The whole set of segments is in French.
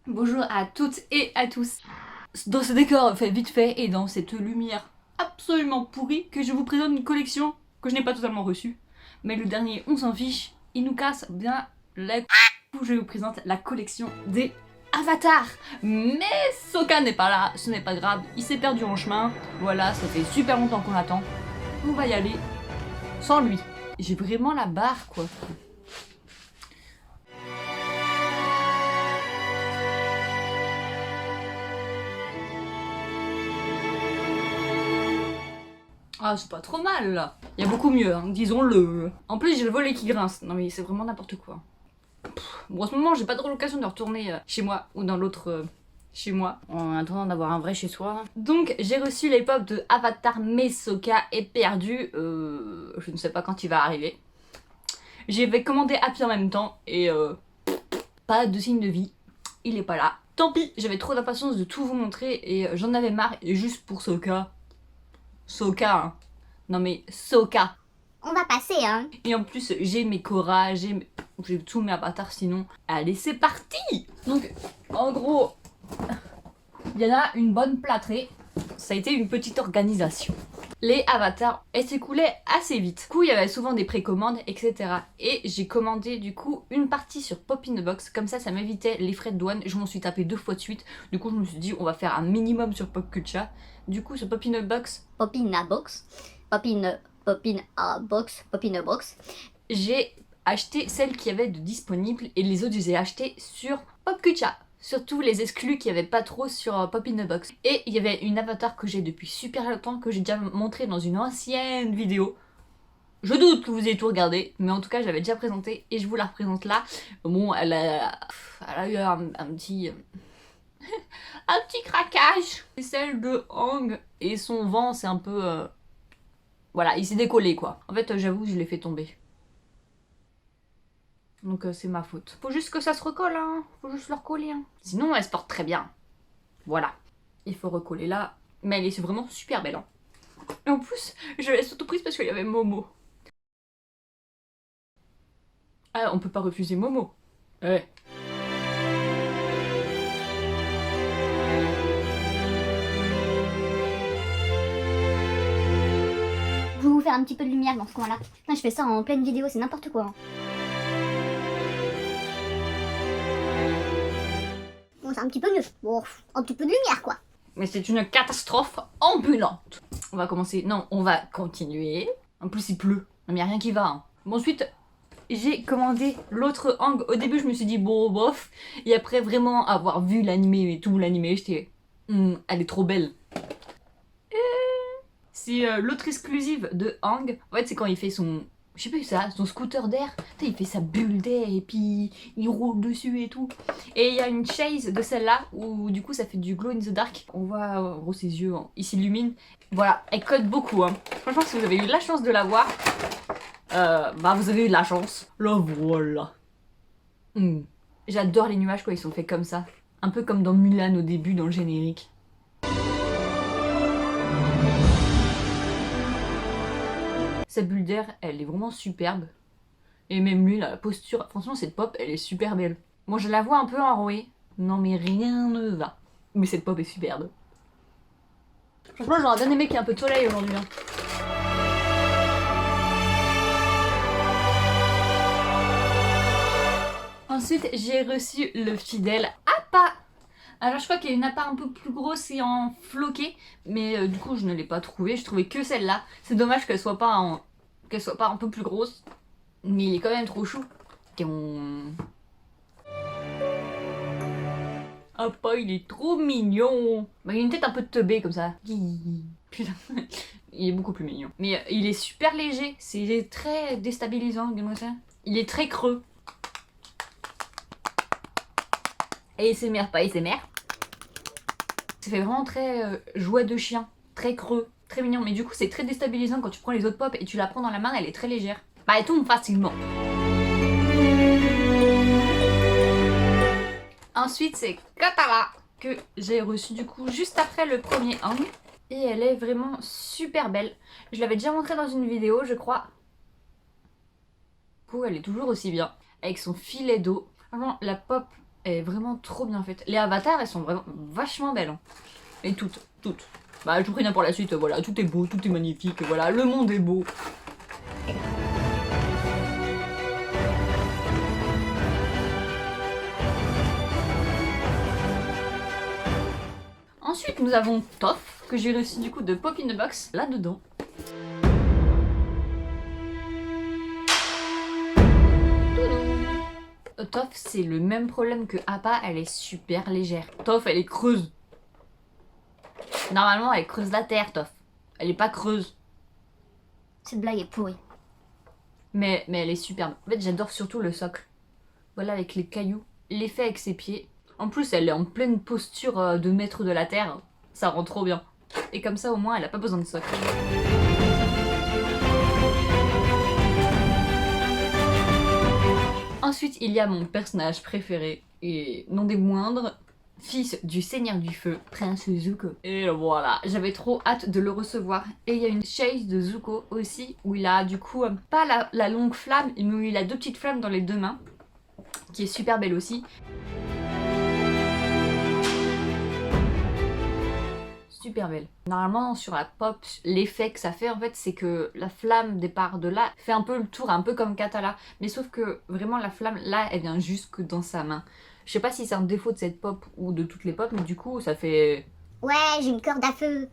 Bonjour à toutes et à tous. Dans ce décor fait vite fait et dans cette lumière absolument pourrie que je vous présente une collection que je n'ai pas totalement reçue. Mais le dernier, on s'en fiche, il nous casse bien la où je vous présente la collection des avatars. Mais Sokka n'est pas là, ce n'est pas grave, il s'est perdu en chemin. Voilà, ça fait super longtemps qu'on l'attend. On va y aller sans lui. J'ai vraiment la barre quoi. Ah, c'est pas trop mal là. Il y a beaucoup mieux, hein, disons-le. En plus, j'ai le volet qui grince. Non, mais c'est vraiment n'importe quoi. Bon, en ce moment, j'ai pas trop l'occasion de retourner chez moi ou dans l'autre chez moi en attendant d'avoir un vrai chez soi. Donc, j'ai reçu les pop de Avatar, mais Sokka est perdu. Je ne sais pas quand il va arriver. J'ai commandé Happy en même temps et pas de signe de vie. Il est pas là. Tant pis, j'avais trop d'impatience de tout vous montrer et j'en avais marre. Et juste pour Sokka. Sokka, hein. Non mais Sokka. On va passer, hein. Et en plus, j'ai mes Korra, j'ai tous mes avatars sinon. Allez, c'est parti. Donc, en gros, il y en a une bonne plâtrée. Ça a été une petite organisation. Les avatars, elles s'écoulaient assez vite. Du coup, il y avait souvent des précommandes, etc. Et j'ai commandé du coup une partie sur Pop in the Box. Comme ça m'évitait les frais de douane. Je m'en suis tapé 2 fois de suite. Du coup, je me suis dit, on va faire un minimum sur Pop Culture. Du coup, sur Pop in the Box, Pop in a box. Pop in a box. Pop in a box. j'ai acheté celle qu'il y avait de disponible et les autres, je les ai achetées sur Pop Culture. Surtout les exclus qu'il n'y avait pas trop sur Pop in the Box. Et il y avait une avatar que j'ai depuis super longtemps, que j'ai déjà montré dans une ancienne vidéo. Je doute que vous ayez tout regardé, mais en tout cas, je l'avais déjà présentée et je vous la représente là. Bon, elle a eu un petit... un petit craquage. C'est celle de Hang et son vent, c'est un peu... voilà, il s'est décollé quoi. En fait, j'avoue, je l'ai fait tomber. Donc c'est ma faute. Faut juste que ça se recolle, hein. Faut juste le recoller, hein. Sinon, elle se porte très bien. Voilà. Il faut recoller là. Mais elle est vraiment super belle, hein. Et en plus, je l'ai surprise parce qu'il y avait Momo. Ah, on peut pas refuser Momo. Ouais. Je vais vous faire un petit peu de lumière dans ce coin-là. Putain, je fais ça en pleine vidéo, c'est n'importe quoi, hein. Bon, c'est un petit peu mieux. Bon, un petit peu de lumière, quoi. Mais c'est une catastrophe ambulante. On va commencer. Non, on va continuer. En plus, il pleut. Non, mais y a rien qui va, hein. Bon, ensuite, j'ai commandé l'autre Hang. Au début, je me suis dit, bon, bof. Et après, vraiment avoir vu l'animé et tout l'animé, j'étais. Elle est trop belle. C'est l'autre exclusive de Hang. En fait, c'est quand il fait son. Je sais pas ça, son scooter d'air. Tu sais, il fait sa bulle d'air et puis il roule dessus et tout. Et il y a une chase de celle-là où du coup ça fait du glow in the dark. On voit en gros ses yeux, hein, ils s'illuminent. Voilà, elle code beaucoup. Hein. Franchement, si vous avez eu la chance de la voir, bah vous avez eu de la chance. La voilà. J'adore les nuages quand ils sont faits comme ça. Un peu comme dans Mulan au début, dans le générique. Sa bulle d'air, elle est vraiment superbe. Et même lui, la posture, franchement, cette pop, elle est super belle. Moi, je la vois un peu enrouée. Non, mais rien ne va. Mais cette pop est superbe. Franchement, j'aurais bien aimé qu'il y ait un peu de soleil aujourd'hui. Hein. Ensuite, j'ai reçu le fidèle Appa. Alors, je crois qu'il y a une Appa un peu plus grosse et en floqué. Mais du coup, je ne l'ai pas trouvée. Je trouvais que celle-là. C'est dommage qu'elle soit pas un peu plus grosse. Mais il est quand même trop chou. Appa, il est trop mignon. Bah, il a une tête un peu teubée comme ça. Putain, il est beaucoup plus mignon. Mais il est super léger. C'est très déstabilisant, regarde-moi ça. Il est très creux. ASMR, pas ASMR. Ça fait vraiment très jouet de chien. Très creux, très mignon. Mais du coup, c'est très déstabilisant quand tu prends les autres pop et tu la prends dans la main, elle est très légère. Bah, elle tombe facilement. Ensuite, c'est Katara que j'ai reçu du coup juste après le premier Hang. Et elle est vraiment super belle. Je l'avais déjà montré dans une vidéo, je crois. Du coup, elle est toujours aussi bien. Avec son filet d'eau. Vraiment, la pop, Elle est vraiment trop bien faite. Les avatars, elles sont vraiment vachement belles. Hein. Et toutes. Bah, je vous préviens pour la suite, voilà, tout est beau, tout est magnifique, voilà, le monde est beau. Ensuite, nous avons Toph, que j'ai reçu du coup de Pop in the Box, là-dedans. Toph, c'est le même problème que Appa, elle est super légère. Toph, elle est creuse. Normalement, elle creuse la terre, Toph. Elle est pas creuse. Cette blague est pourrie. Mais elle est superbe. En fait, j'adore surtout le socle. Voilà, avec les cailloux. L'effet avec ses pieds. En plus, elle est en pleine posture de maître de la terre. Ça rend trop bien. Et comme ça, au moins, elle a pas besoin de socle. Ensuite, il y a mon personnage préféré, et non des moindres, fils du Seigneur du Feu, Prince Zuko. Et voilà, j'avais trop hâte de le recevoir. Et il y a une chaise de Zuko aussi, où il a du coup, pas la longue flamme, mais où il a 2 petites flammes dans les 2 mains, qui est super belle aussi. Super belle. Normalement sur la pop, l'effet que ça fait en fait c'est que la flamme départ de là, fait un peu le tour, un peu comme Katala, mais sauf que vraiment la flamme là elle vient jusque dans sa main. Je sais pas si c'est un défaut de cette pop ou de toutes les pop, mais du coup ça fait... Ouais, j'ai une corde à feu.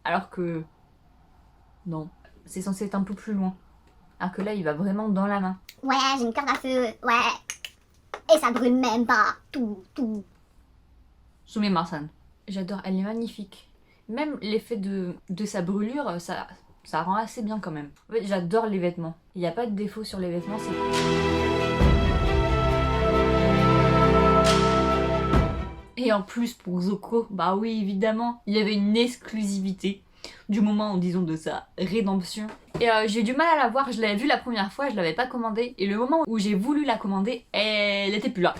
Alors que... non, c'est censé être un peu plus loin. Alors que là il va vraiment dans la main. Ouais, j'ai une corde à feu. Ouais. Et ça brûle même pas. Tout. Sumi Marsan. J'adore, elle est magnifique. Même l'effet de sa brûlure, ça rend assez bien quand même. En fait, j'adore les vêtements. Il n'y a pas de défaut sur les vêtements. Et en plus pour Zuko, bah oui évidemment, il y avait une exclusivité du moment, disons, de sa rédemption. Et j'ai eu du mal à la voir, je l'avais vue la première fois, je l'avais pas commandée. Et le moment où j'ai voulu la commander, elle était plus là.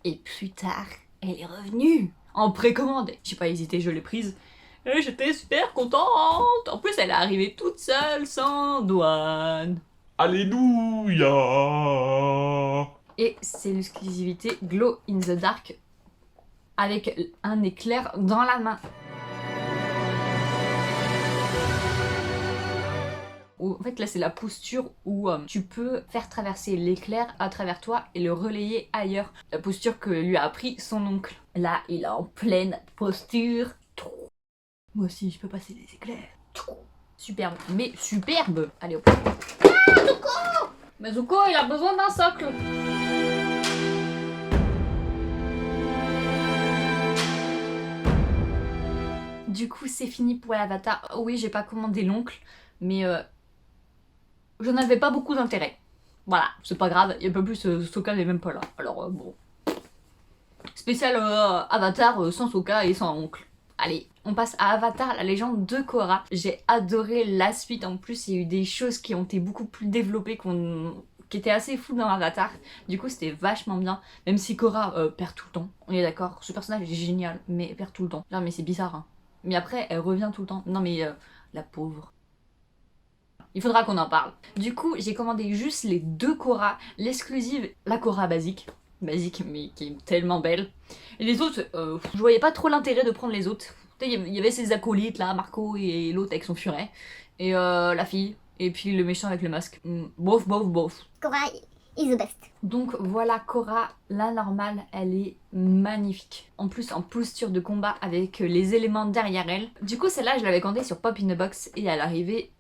Et plus tard, elle est revenue en précommande. J'ai pas hésité, je l'ai prise. Et j'étais super contente. En plus, elle est arrivée toute seule, sans douane. Alléluia. Et c'est l'exclusivité Glow in the Dark avec un éclair dans la main. En fait, là, c'est la posture où tu peux faire traverser l'éclair à travers toi et le relayer ailleurs. La posture que lui a appris son oncle. Là, il est en pleine posture. Moi aussi, je peux passer les éclairs. Superbe. Mais superbe. Allez, hop. Ah, Zuko! Mais Zuko, il a besoin d'un socle. Du coup, c'est fini pour l'avatar. Oui, j'ai pas commandé l'oncle, mais je n'avais pas beaucoup d'intérêt. Voilà, c'est pas grave, il y a pas plus, Sokka n'est même pas là. Alors bon. Spécial Avatar sans Sokka et sans oncle. Allez, on passe à Avatar, la légende de Korra. J'ai adoré la suite, en plus il y a eu des choses qui ont été beaucoup plus développées, qui étaient assez fous dans Avatar. Du coup c'était vachement bien, même si Korra perd tout le temps. On est d'accord, ce personnage est génial, mais elle perd tout le temps. Non mais c'est bizarre, hein. Mais après elle revient tout le temps. Non mais la pauvre. Il faudra qu'on en parle. Du coup, j'ai commandé juste les 2 Korra. L'exclusive, la Korra basique. Basique, mais qui est tellement belle. Et les autres, je voyais pas trop l'intérêt de prendre les autres. Il y avait ces acolytes là, Marco et l'autre avec son furet. Et la fille. Et puis le méchant avec le masque. Bof. Korra is the best. Donc voilà, Korra, la normale, elle est magnifique. En plus, en posture de combat avec les éléments derrière elle. Du coup, celle-là, je l'avais commandée sur Pop in the Box et elle arrivait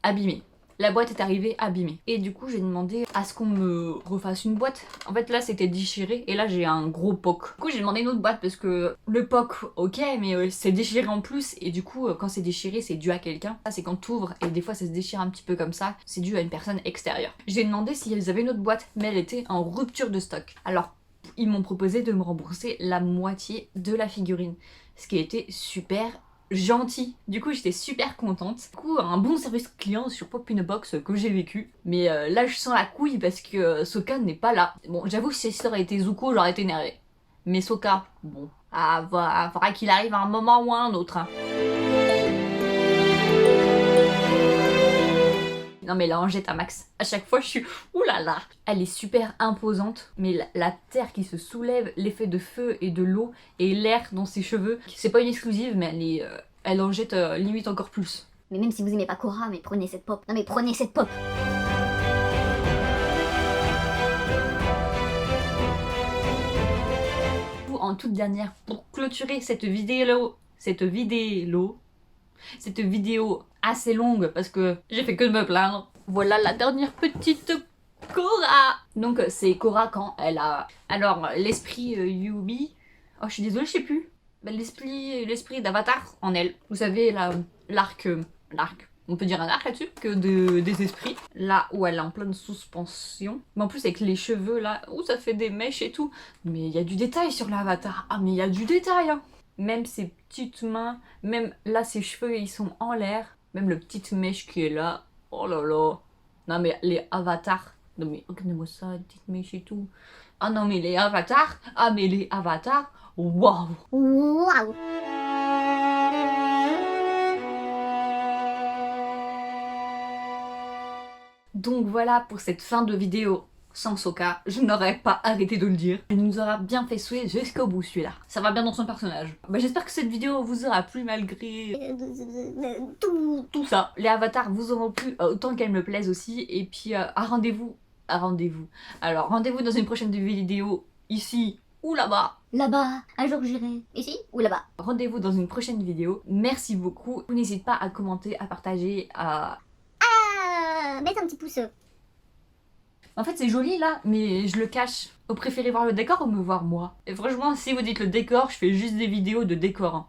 abîmée. La boîte est arrivée abîmée. Et du coup, j'ai demandé à ce qu'on me refasse une boîte. En fait, là, c'était déchiré et là, j'ai un gros poc. Du coup, j'ai demandé une autre boîte parce que le poc, ok, mais c'est déchiré en plus. Et du coup, quand c'est déchiré, c'est dû à quelqu'un. Ça, c'est quand tu ouvres et des fois, ça se déchire un petit peu comme ça. C'est dû à une personne extérieure. J'ai demandé si elles avaient une autre boîte, mais elle était en rupture de stock. Alors, ils m'ont proposé de me rembourser la moitié de la figurine. Ce qui était super gentil. Du coup, j'étais super contente. Du coup, un bon service client sur Pop in a Box que j'ai vécu. Mais là, je sens la couille parce que Sokka n'est pas là. Bon, j'avoue que si ça aurait été Zuko, j'aurais été énervée. Mais Sokka, bon, faudra qu'il arrive à un moment ou à un autre. Hein. Non mais là, on jette à max. À chaque fois, je suis... Oulala. Elle est super imposante, mais la terre qui se soulève, l'effet de feu et de l'eau, et l'air dans ses cheveux, c'est pas une exclusive, mais elle en jette limite encore plus. Mais même si vous aimez pas Korra, mais prenez cette pop. Non mais prenez cette pop. En toute dernière, pour clôturer cette vidéo assez longue, parce que j'ai fait que de me plaindre, voilà la dernière petite Korra. Donc c'est Korra quand elle a... Alors l'esprit Yubi... Oh je suis désolée, je sais plus. Ben, l'esprit d'Avatar en elle. Vous savez, l'arc... On peut dire un arc là-dessus, que des esprits. Là où elle est en pleine suspension. Mais en plus avec les cheveux là, où ça fait des mèches et tout. Mais il y a du détail sur l'avatar. Ah mais il y a du détail hein. Même ses petites mains, même là ses cheveux ils sont en l'air. Même le petite mèche qui est là. Oh là là. Non mais les avatars. Non mais regardez-moi ça, les petites mèches et tout. Ah non mais les avatars. Ah mais les avatars. Waouh. Waouh. Donc voilà pour cette fin de vidéo sans Sokka. Je n'aurais pas arrêté de le dire. Il nous aura bien fait suer jusqu'au bout celui-là. Ça va bien dans son personnage. Bah, j'espère que cette vidéo vous aura plu malgré tout ça. Les avatars vous auront plu autant qu'elles me plaisent aussi. Et puis rendez-vous. Alors rendez-vous dans une prochaine vidéo ici ou là-bas. Là-bas, un jour j'irai. Ici ou là-bas. Rendez-vous dans une prochaine vidéo. Merci beaucoup. N'hésitez pas à commenter, à partager, à... Mettez un petit pouce. En fait c'est joli là, mais je le cache. Vous préférez voir le décor ou me voir moi? Et franchement, si vous dites le décor, je fais juste des vidéos de décor. Hein.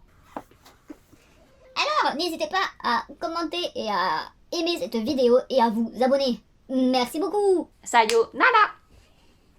Alors, n'hésitez pas à commenter et à aimer cette vidéo et à vous abonner. Merci beaucoup. Sayonara.